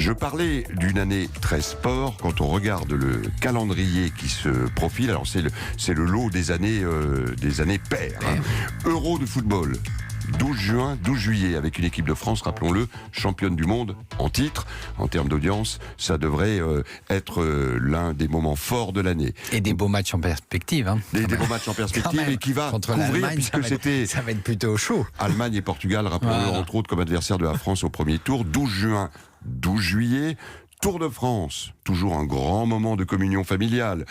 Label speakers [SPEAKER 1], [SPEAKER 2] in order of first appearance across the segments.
[SPEAKER 1] Je parlais d'une année très sport. Quand on regarde le calendrier qui se profile, alors c'est le lot des années paires. Hein. Euro de football. 12 juin, 12 juillet, avec une équipe de France, rappelons-le, championne du monde en titre. En termes d'audience, ça devrait être l'un des moments forts de l'année.
[SPEAKER 2] Et des beaux matchs en perspective. Hein.
[SPEAKER 1] Des beaux matchs en perspective et qui va
[SPEAKER 2] contre
[SPEAKER 1] couvrir, puisque c'était
[SPEAKER 2] ça va être plutôt chaud.
[SPEAKER 1] Allemagne et Portugal, rappelons-le, entre autres comme adversaire de la France au premier tour. 12 juin, 12 juillet. Tour de France, toujours un grand moment de communion familiale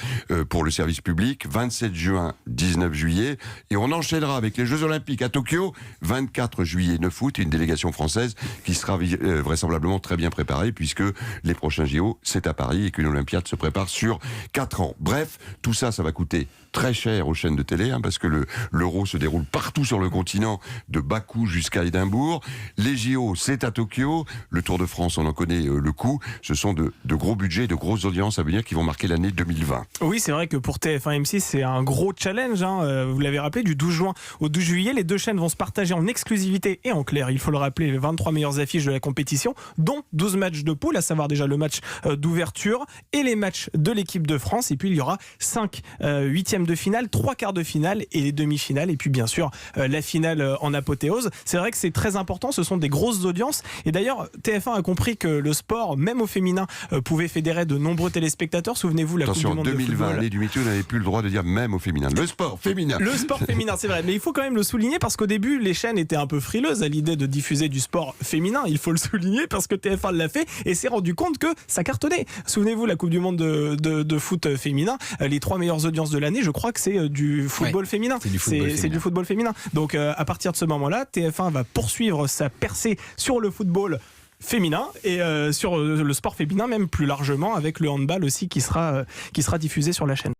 [SPEAKER 1] pour le service public, 27 juin, 19 juillet, et on enchaînera avec les Jeux Olympiques à Tokyo, 24 juillet, 9 août, une délégation française qui sera vraisemblablement très bien préparée, puisque les prochains JO, c'est à Paris, et qu'une Olympiade se prépare sur 4 ans. Bref, tout ça, ça va coûter très cher aux chaînes de télé, hein, parce que l'Euro se déroule partout sur le continent, de Bakou jusqu'à Édimbourg. Les JO, c'est à Tokyo. Le Tour de France, on en connaît le coût. Ce sont de gros budgets, de grosses audiences à venir qui vont marquer l'année 2020.
[SPEAKER 3] Oui, c'est vrai que pour TF1 M6, c'est un gros challenge. Hein. Vous l'avez rappelé, du 12 juin au 12 juillet, les deux chaînes vont se partager en exclusivité et en clair, il faut le rappeler, les 23 meilleures affiches de la compétition, dont 12 matchs de poule, à savoir déjà le match d'ouverture et les matchs de l'équipe de France. Et puis, il y aura 5 huitièmes de finale, 3 quarts de finale et les demi-finales. Et puis, bien sûr, la finale en apothéose. C'est vrai que c'est très important. Ce sont des grosses audiences. Et d'ailleurs, TF1 a compris que le sport, même au féminin, pouvait fédérer de nombreux téléspectateurs. Souvenez-vous, la
[SPEAKER 1] Attention,
[SPEAKER 3] Coupe du Monde
[SPEAKER 1] 2020,
[SPEAKER 3] de football.
[SPEAKER 1] l'année du MeToo n'avait plus le droit de dire même au féminin. Le sport féminin.
[SPEAKER 3] Le sport féminin, c'est vrai. Mais il faut quand même le souligner parce qu'au début, les chaînes étaient un peu frileuses à l'idée de diffuser du sport féminin. Il faut le souligner parce que TF1 l'a fait et s'est rendu compte que ça cartonnait. Souvenez-vous, la Coupe du Monde de foot féminin, les 3 meilleures audiences de l'année, je crois que c'est du football féminin. C'est du football féminin. Donc à partir de ce moment-là, TF1 va poursuivre sa percée sur le football féminin et sur le sport féminin même plus largement, avec le handball aussi qui sera diffusé sur la chaîne.